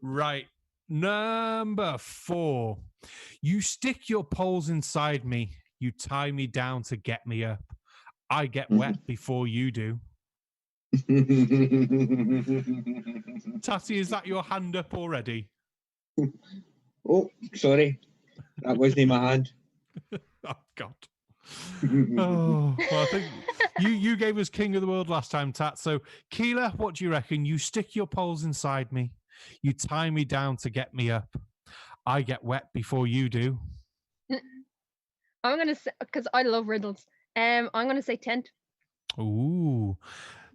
Right. Number 4. You stick your poles inside me. You tie me down to get me up. I get wet before you do. Tatty, is that your hand up already? Oh, sorry. That wasn't in my hand. Oh, God. Oh, well, I think you gave us King of the World last time, Tat. So, Keelah, what do you reckon? You stick your poles inside me. You tie me down to get me up. I get wet before you do. I'm going to say, because I love riddles, I'm going to say tent. Ooh.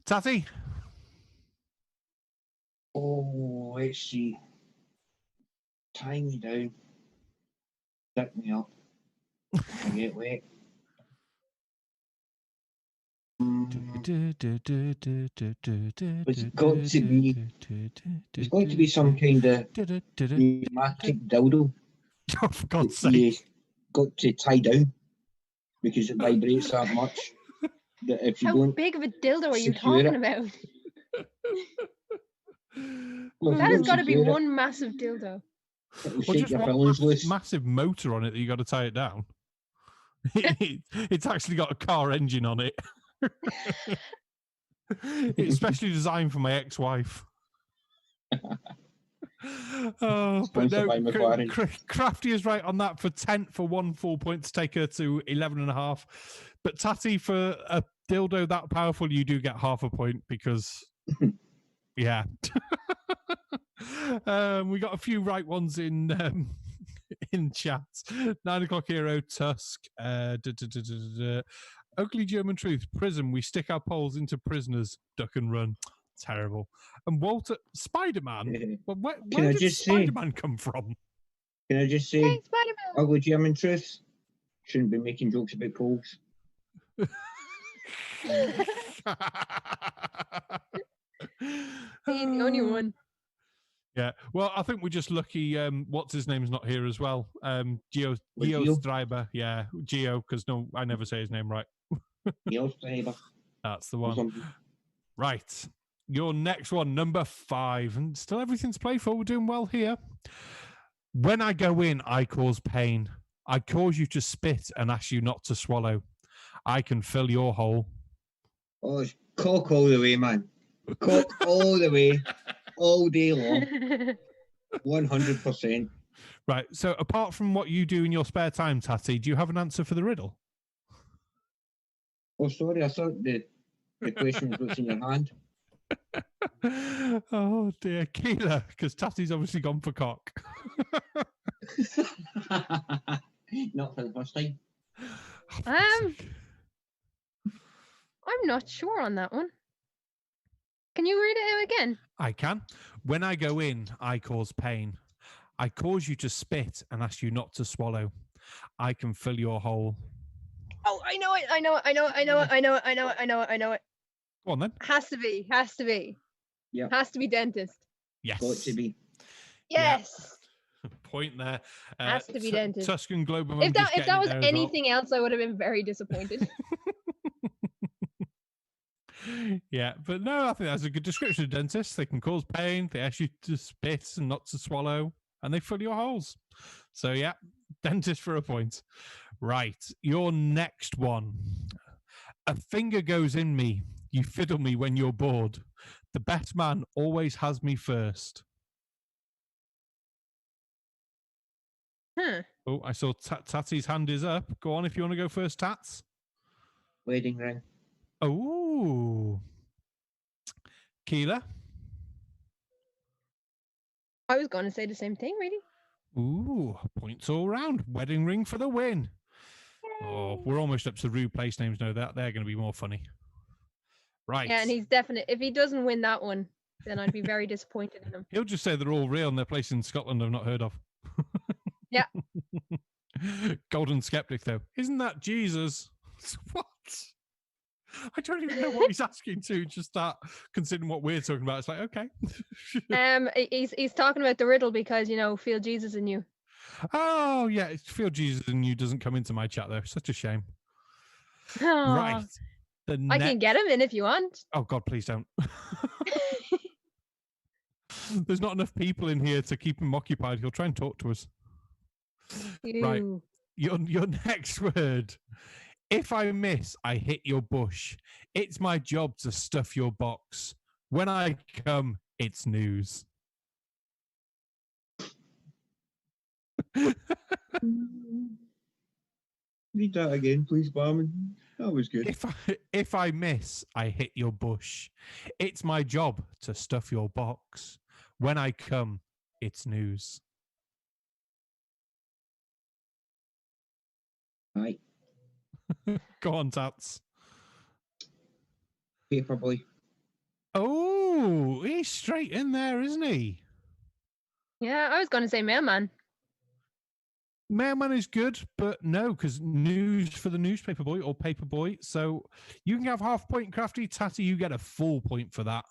Tatty? Oh, let's see. Tie me down. Stick me up. I get wet. It's got to be some kind of pneumatic dildo. Oh, for God's sake. Got to tie down because it vibrates that much that if you How don't. big of a dildo are you talking about? Well, that has got to be one massive dildo. Or just one massive motor on it that you got to tie it down. It's actually got a car engine on it. It's specially designed for my ex-wife. Oh, but no, Crafty is right on that for 10 for 1 full point to take her to 11.5. But Tatty, for a dildo that powerful, you do get half a point because, yeah. We got a few right ones in chat. 9 o'clock hero, Tusk, Ugly German Truth, Prism. We stick our poles into prisoners, duck and run. Terrible. And Walter, Spider-Man. Well, where did Spider-Man come from? Can I just say, Ugly German Truth shouldn't be making jokes about poles. He's the only one. Yeah, well, I think we're just lucky. What's his name's not here as well. Geo Streiber. Yeah, Geo, because no, I never say his name right. Geo Streiber. That's the one. Right. Your next one, number 5. And still everything to play for. We're doing well here. When I go in, I cause pain. I cause you to spit and ask you not to swallow. I can fill your hole. Oh, it's cock all the way, man. Cock all the way. All day long. 100%. Right. So apart from what you do in your spare time, Tatty, do you have an answer for the riddle? Oh, sorry. I thought the question was what's in your hand. Oh, dear. Keelah, because Tatty's obviously gone for cock. Not for the first time. I'm not sure on that one. Can you read it out again? I can. When I go in, I cause pain. I cause you to spit and ask you not to swallow. I can fill your hole. Oh, I know it. Go on then. Has to be. Yeah. Has to be dentist. Yes. Got to be. Yes. Yeah. Point there. Has to be dentist. Tuscan Global. If that was anything else, I would have been very disappointed. Yeah, but no, I think that's a good description of dentists. They can cause pain, they ask you to spit and not to swallow, and they fill your holes. So yeah, dentist for a point. Right, your next one. A finger goes in me. You fiddle me when you're bored. The best man always has me first. Huh. Oh, I saw Tatty's hand is up. Go on if you want to go first, Tats. Wedding ring. Oh. Keelah? I was going to say the same thing, really. Ooh, points all round. Wedding ring for the win. Yay. Oh, we're almost up to rude place names now. They're going to be more funny. Right. Yeah, and he's definite. If he doesn't win that one, then I'd be very disappointed in him. He'll just say they're all real and they're places in Scotland I've not heard of. Yeah. Golden skeptic, though. Isn't that Jesus? What? I don't even know what he's asking to. Just that, considering what we're talking about, it's like, okay. He's talking about the riddle because, feel Jesus in you. Oh, yeah. Feel Jesus in you doesn't come into my chat, though. Such a shame. Aww. Right. I can get him in if you want. Oh, God, please don't. There's not enough people in here to keep him occupied. He'll try and talk to us. Ew. Right. Your next word. If I miss, I hit your bush. It's my job to stuff your box. When I come, it's news. Read that again, please, Barman. That was good. If I miss, I hit your bush. It's my job to stuff your box. When I come, it's news. Aye. Go on, Tats. Paperboy. Oh, he's straight in there, isn't he? Yeah, I was going to say mailman. Mailman is good, but no, because news for the newspaper boy or paper boy. So you can have half point, Crafty. Tatty, you get a full point for that.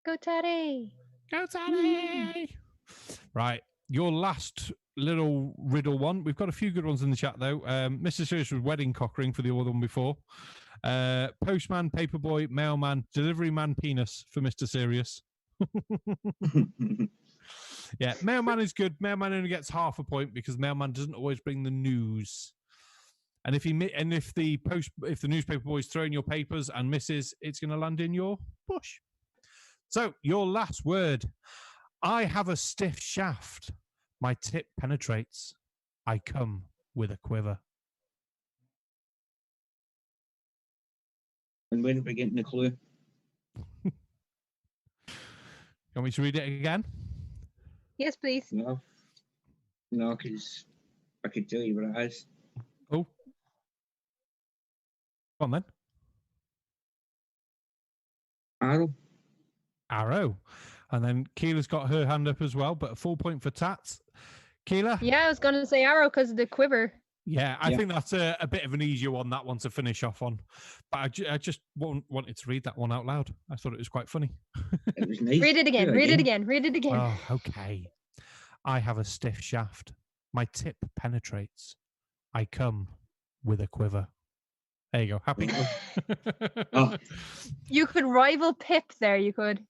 Go Teddy. Go Tatty! Right, your last little riddle one. We've got a few good ones in the chat, though. Mr. Serious was wedding cock ring for the other one before. Postman, paperboy, mailman, delivery man, penis for Mr. Serious. Yeah, mailman is good. Mailman only gets half a point because mailman doesn't always bring the news. And if the newspaper boy's throwing your papers and misses, it's going to land in your bush. So, your last word. I have a stiff shaft. My tip penetrates. I come with a quiver. And when are we getting the clue? You want me to read it again? Yes, please. No. No, because I could tell you what it is. Oh. Come on, then. Arrow. And then Keela's got her hand up as well, but a full point for Tats. Keelah? Yeah, I was going to say arrow because of the quiver. Yeah, I think that's a bit of an easier one, that one to finish off on. But I just wanted to read that one out loud. I thought it was quite funny. It was nice. Read it again. Read it again. Read it again. Oh, okay. I have a stiff shaft. My tip penetrates. I come with a quiver. There you go. Happy? Oh. You could rival Pip there, you could.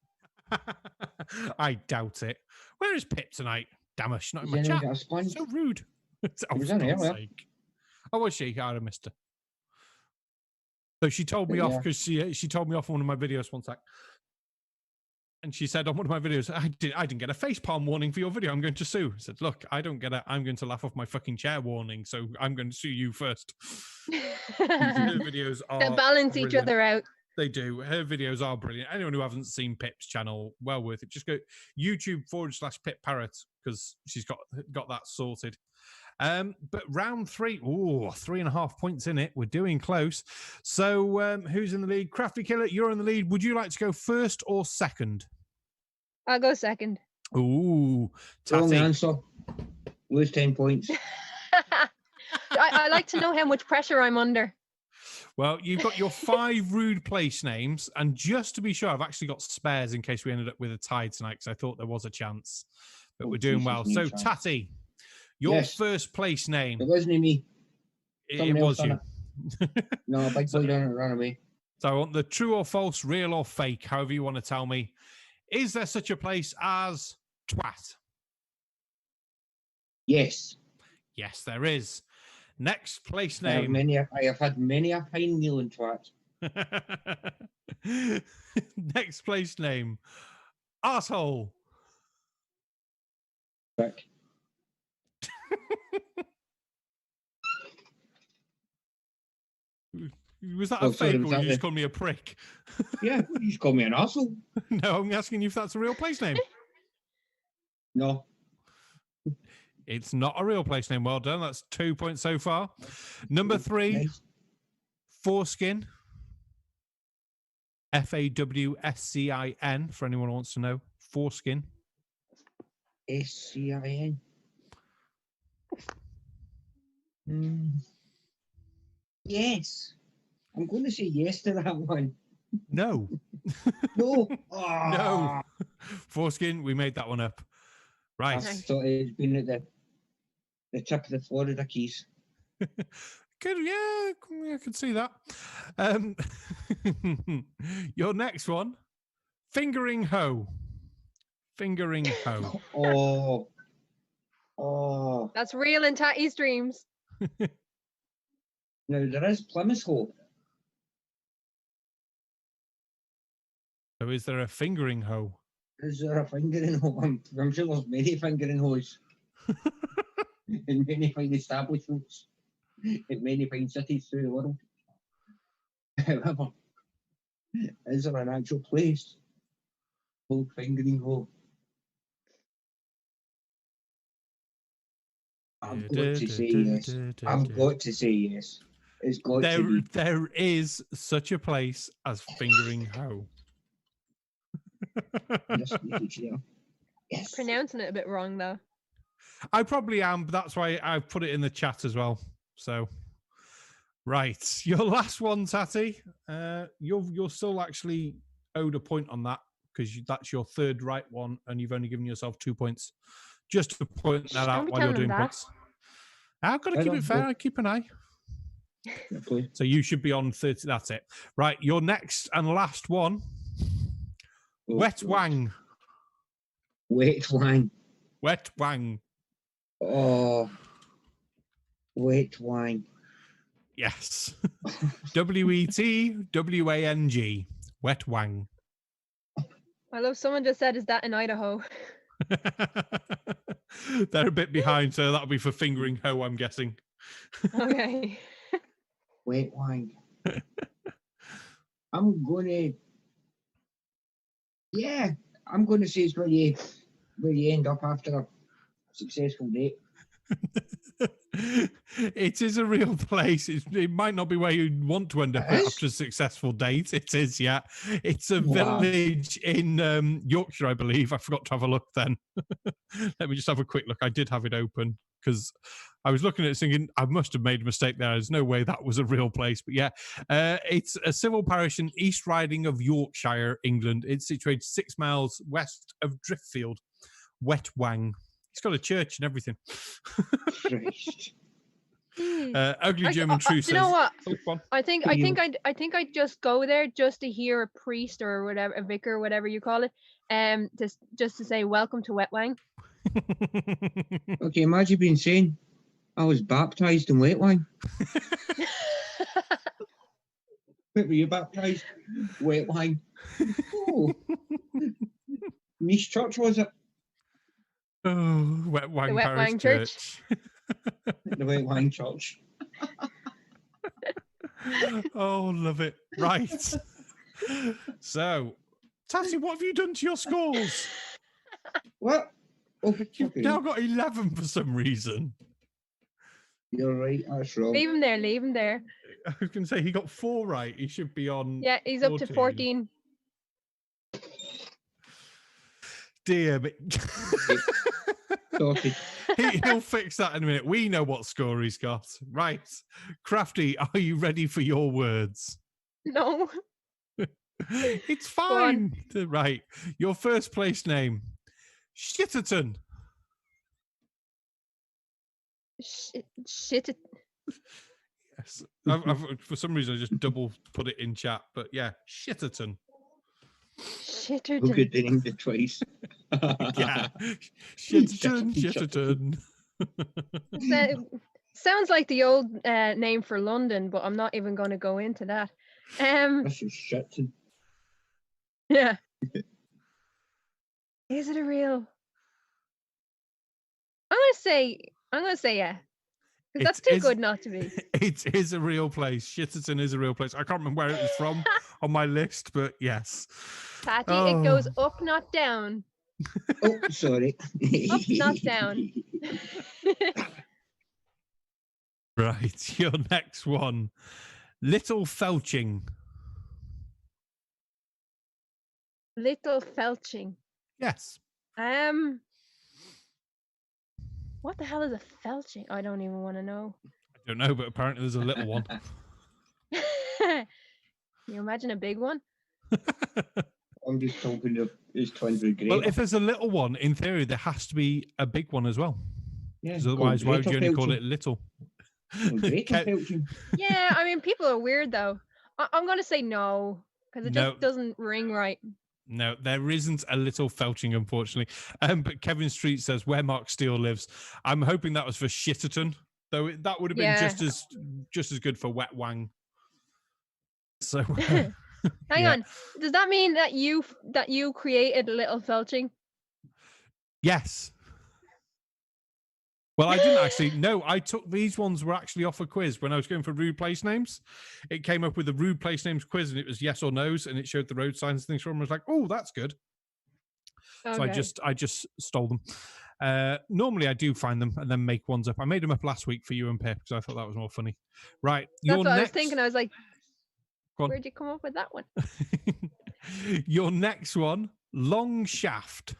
I doubt it. Where is Pip tonight? Damn it, she's not in my chat. So rude. Oh, for God's sake. Oh, was she? I missed her. So she told me off because she told me off on one of my videos one sec. And she said on one of my videos, I didn't get a facepalm warning for your video. I'm going to sue. I said, look, I don't get it. I'm going to laugh off my fucking chair warning. So I'm going to sue you first. Her videos are they balance brilliant. each other out. They do. Her videos are brilliant. Anyone who hasn't seen Pip's channel, well worth it. Just go YouTube/Pip Parrot because she's got that sorted. But round 3, 3.5 points in it. We're doing close. So who's in the lead? Crafty Killer, you're in the lead. Would you like to go first or second? I'll go second. Ooh, wrong answer. Lose 10 points. I like to know how much pressure I'm under. Well, you've got your 5 rude place names, and just to be sure, I've actually got spares in case we ended up with a tie tonight because I thought there was a chance. But we're doing well. So, Tatty, your first place name. It wasn't me. It was you. No, big boy done it, ran away. So I want the true or false, real or fake, however you want to tell me. Is there such a place as twat? Yes. Yes, there is. Next place name. I have had many a pine meal in twat. Next place name. Arsehole. Back. Was that a fake or you just called me a prick? Yeah, you just called me an arsehole. No, I'm asking you if that's a real place name. No. It's not a real place name. Well done. That's 2 points so far. Number 3, nice. Foreskin. Fawscin, for anyone who wants to know. Foreskin. SCIN. Yes. I'm going to say yes to that one. No. No. No. Foreskin, we made that one up. Right. I thought it'd been at the tip of the Florida Keys. Good, yeah, I can see that. Your next one, fingering hoe. Fingering hoe. Oh. That's real in Tatty's dreams. Now, there is Plymouth Hoe. So is there a fingering hoe? Is there a fingering hoe? I'm sure there's many fingering hoes in many fine establishments in many fine cities through the world. However, is there an actual place called fingering hoe? I've got to say yes. I've got to say yes. It's got to be. There is such a place as fingering hoe. Yes. Pronouncing it a bit wrong though. I probably am, but that's why I've put it in the chat as well. So, right, your last one, Tatty. You're still actually owed a point on that because that's your third right one, and you've only given yourself 2 points. Just to point that out while you're doing points. I've got to keep it fair. I keep an eye. Okay. So you should be on 30. That's it. Right, your next and last one. Wet wang. Wet wang. Wet wang. Oh. Wet wang. Yes. WETWANG. Wet wang. I love someone just said, is that in Idaho? They're a bit behind, so that'll be for fingering hoe, I'm guessing. Okay. Wet wang. I'm going to say it's where you end up after a successful date. It is a real place. It might not be where you want to end up after a successful date. It is, yeah. It's a village in Yorkshire, I believe. I forgot to have a look then. Let me just have a quick look. I did have it open because I was looking at it thinking, I must have made a mistake there. There's no way that was a real place. But yeah, it's a civil parish in East Riding of Yorkshire, England. It's situated 6 miles west of Driftfield. Wet wang. It's got a church and everything. Ugly German True says. You know what? I think I'd just go there just to hear a priest or whatever, a vicar, whatever you call it, just to say welcome to Wet Wang. Okay, imagine being saying I was baptized in Wet Wang. Where were you baptized? Wet Wang. Oh, niche church was it? Oh, Wet Wang the Wet Parish Wang Church. The Wet Wang Church. Oh, love it. Right. So, Tatty, what have you done to your scores? What? Oh, You've now got 11 for some reason. You're right, that's wrong. Leave him there, leave him there. I was going to say, he got 4 right. He should be on Yeah, he's 14. up to 14. Dear me. He'll fix that in a minute. We know what score he's got. Right. Crafty, are you ready for your words? No. It's fine. Right. Your first place name. Shitterton. Shit. Yes. For some reason, I just double put it in chat. But yeah, Shitterton. Shitterton. Look at the name twice. Yeah. Shitterton. Sounds like the old name for London, but I'm not even going to go into that. This is Shitton. Yeah. Is it a real? I'm gonna say yeah. Because that's too good not to be. It is a real place. Shitterton is a real place. I can't remember where it was from on my list, but yes. Patty, it goes up, not down. Oh, sorry. Up, not down. Right, your next one. Little Felching. Little Felching. Yes. What the hell is a felching? I don't even want to know. I Don't know, but apparently there's a little one. Can you imagine a big one? I'm just talking of his twins with Greta. Well, if there's a little one, in theory, there has to be a big one as well. Yeah, Because otherwise, why would you only call it little? Yeah, I mean, people are weird though. I'm going to say no, because it just doesn't ring right. No, there isn't a little felching, unfortunately. But Kevin Street says where Mark Steele lives. I'm hoping that was for Shitterton, though that would have been just as good for Wet Wang. So hang on, does that mean that you created little felching? Yes. Well, I didn't actually. No, I took these ones were actually off a quiz when I was going for rude place names. It came up with a rude place names quiz, and it was yes or no's, and it showed the road signs and things from them. I was like, oh, that's good. Okay. So I just stole them. Normally, I do find them and then make ones up. I made them up last week for you and Pip because I thought that was more funny. Right, that's what I was thinking. I was like, where'd you come up with that one? Your next one, long shaft.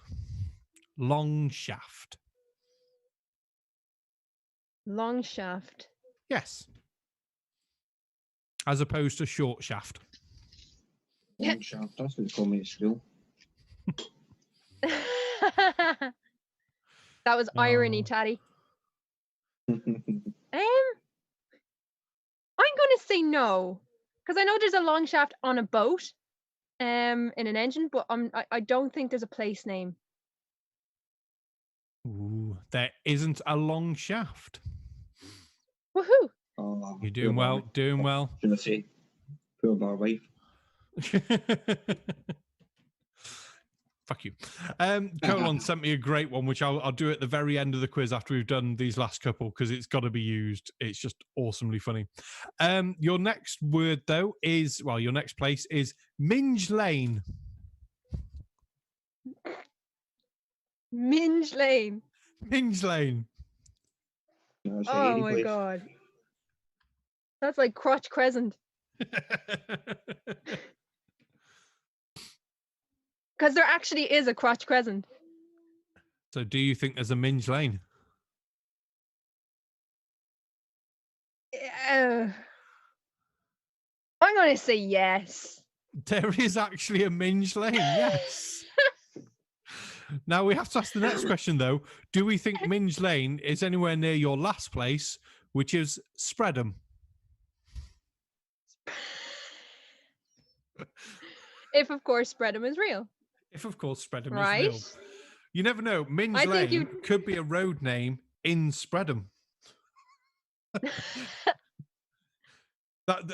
Long shaft. Long shaft. Yes. As opposed to short shaft. Long shaft. That's what they call me at school. That was irony, Taddy. I'm going to say no, because I know there's a long shaft on a boat, in an engine, but I don't think there's a place name. Ooh, there isn't a long shaft. Woohoo! Oh, you're doing well. Doing well. Should I say, poor bar wife. Fuck you. Colon sent me a great one, which I'll do at the very end of the quiz after we've done these last couple, because it's got to be used. It's just awesomely funny. Your next word, though, your next place is Minge Lane. Minge Lane. Minge Lane. Oh my god. That's like Crotch Crescent. Because there actually is a Crotch Crescent. So do you think there's a Minge Lane? I'm going to say yes. There is actually a Minge Lane, yes. Now we have to ask the next question, though. Do we think Minge Lane is anywhere near your last place, which is Spreadham? If, of course, Spreadham is real. If, of course, Spreadham is real. You never know. Minge Lane could be a road name in Spreadham.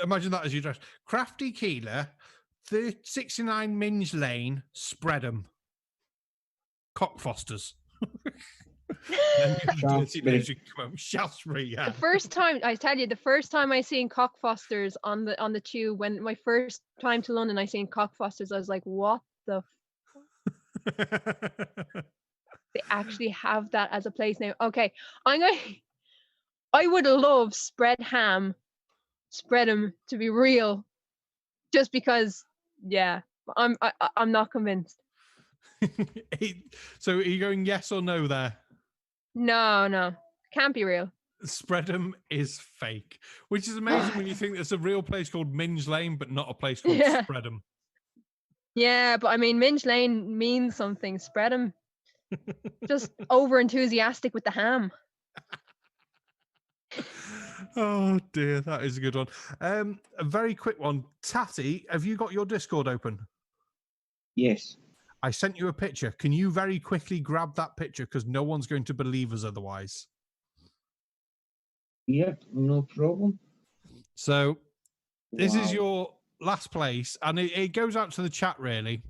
Imagine that as your address. Crafty Keelah, 69 Minge Lane, Spreadham. Cockfosters. Shaftesbury, yeah. The first time I seen Cockfosters on the tube, when my first time to London, I seen Cockfosters, I was like, what the they actually have that as a place name. Okay, I would love Spreadham to be real, just because, yeah, I'm not convinced. So are you going yes or no there? No, can't be real. Spreadham is fake, which is amazing when you think there's a real place called Minge Lane, but not a place called Spreadham. Yeah, but I mean, Minge Lane means something. Spreadham, just over enthusiastic with the ham. Oh dear, that is a good one. A very quick one. Tatty, have you got your Discord open? Yes. I sent you a picture. Can you very quickly grab that picture, because no one's going to believe us otherwise? Yep, no problem. So this is your last place, and it goes out to the chat, really.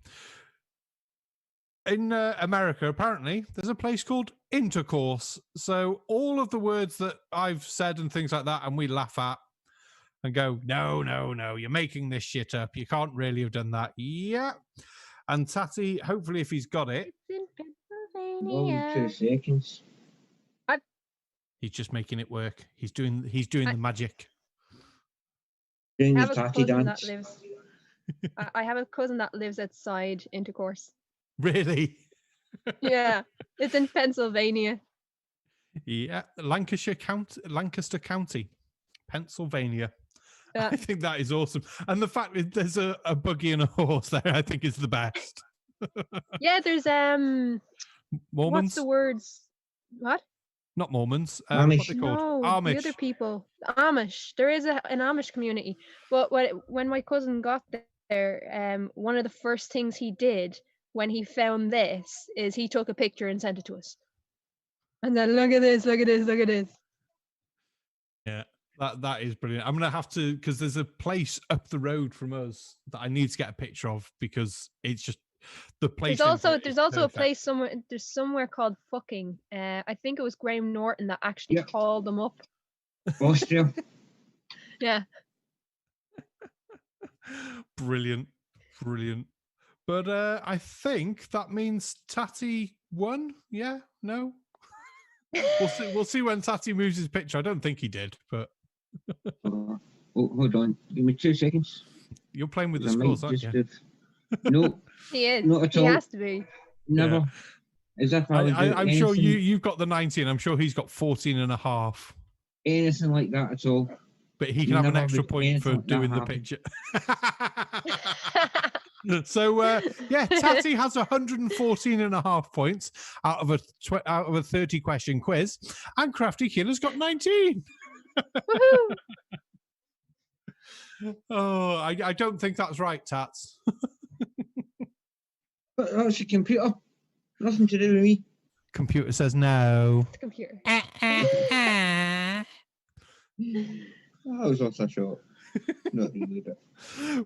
In America, apparently, there's a place called Intercourse. So all of the words that I've said and things like that, and we laugh at and go, no, you're making this shit up. You can't really have done that. Yeah. And Tatty, hopefully, if he's got it. It's in Pennsylvania. 2 seconds. He's just making it work. He's doing the magic. Doing the Tatty dance. I have a cousin that lives outside Intercourse. Really? Yeah, it's in Pennsylvania. Yeah, Lancaster County. Pennsylvania. Yeah. I think that is awesome. And the fact that there's a buggy and a horse there, I think is the best. Yeah, there's Mormons? what's the words? What? Not Mormons. Amish. What are they called? No, Amish. the other people. The Amish. There is an Amish community. But when my cousin got there, one of the first things he did when he found this is he took a picture and sent it to us. And then look at this, look at this, look at this. Yeah, that is brilliant. I'm gonna have to, because there's a place up the road from us that I need to get a picture of because it's just the place. There's also a place somewhere. There's somewhere called fucking. I think it was Graham Norton that actually called them up. Austria. Yeah. Brilliant. But I think that means Tatty won. Yeah, no. We'll see when Tatty moves his picture. I don't think he did, but hold on. Give me 2 seconds. You're playing with the scores, aren't you? No. He is. Not at all. He has to be. Never. Yeah. As if I would do I'm sure anything- you've got the 19. I'm sure he's got 14.5. anything like that at all. But he can have an Never extra would point for anything like that doing the happen. picture. So yeah, Tatty has 114.5 points out of a 30 question quiz, and Crafty Keelah's got 19. Woohoo! Oh, I don't think that's right, Tats. But that's a computer. Nothing to do with me. Computer says no. The computer. I was off that short. Not really, but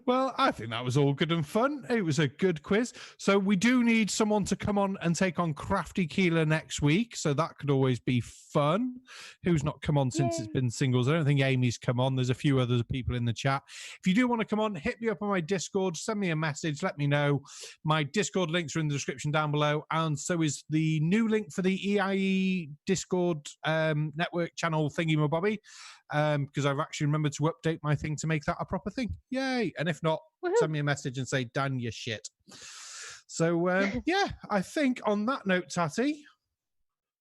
Well, I think that was all good and fun. It was a good quiz. So we do need someone to come on and take on Crafty Keelah next week. So that could always be fun. Who's not come on since it's been singles? I don't think Amy's come on. There's a few other people in the chat. If you do want to come on, hit me up on my Discord. Send me a message. Let me know. My Discord links are in the description down below. And so is the new link for the EIE Discord network channel thingy-mabobby. Because I've actually remembered to update my thing to make that a proper thing. Yay. And if not, send me a message and say, Dan, you shit. So, yeah, I think on that note, Tatty,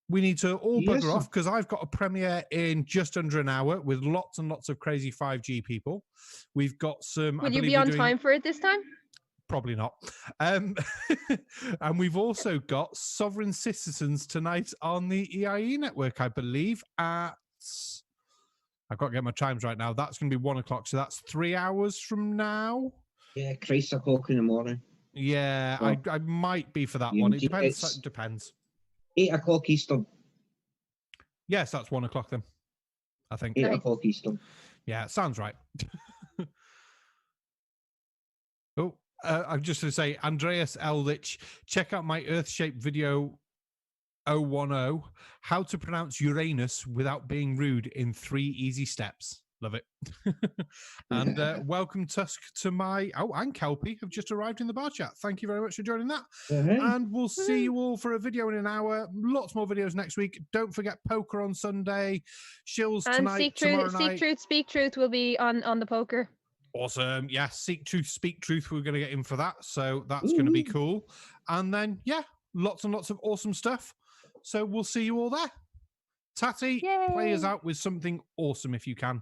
we need to all bugger off because I've got a premiere in just under an hour with lots and lots of crazy 5G people. We've got some... Will you be on time for it this time? Probably not. And we've also got Sovereign Citizens tonight on the EIE network, I believe, at... I've got to get my times right now. That's going to be 1 o'clock. So that's 3 hours from now. yeah, Christ o'clock in the morning. Yeah, Well, I might be for that one. It depends. It depends. 8 o'clock Eastern. Yes, that's 1 o'clock then. I think. 8 o'clock Eastern. Yeah, sounds right. Oh, I'm just going to say, Andreas Eldritch, check out my Earth-shaped video 010, how to pronounce Uranus without being rude in 3 easy steps. Love it. And welcome, Tusk, to my... Oh, and Kelpie have just arrived in the bar chat. Thank you very much for joining that. And we'll see you all for a video in an hour. Lots more videos next week. Don't forget poker on Sunday. Shills And tonight, tomorrow night. Seek Truth, Speak Truth will be on the poker. Awesome. Yeah, Seek Truth, Speak Truth. We're going to get in for that. So that's going to be cool. And then, yeah, lots and lots of awesome stuff. So we'll see you all there. Tatty, play us out with something awesome if you can.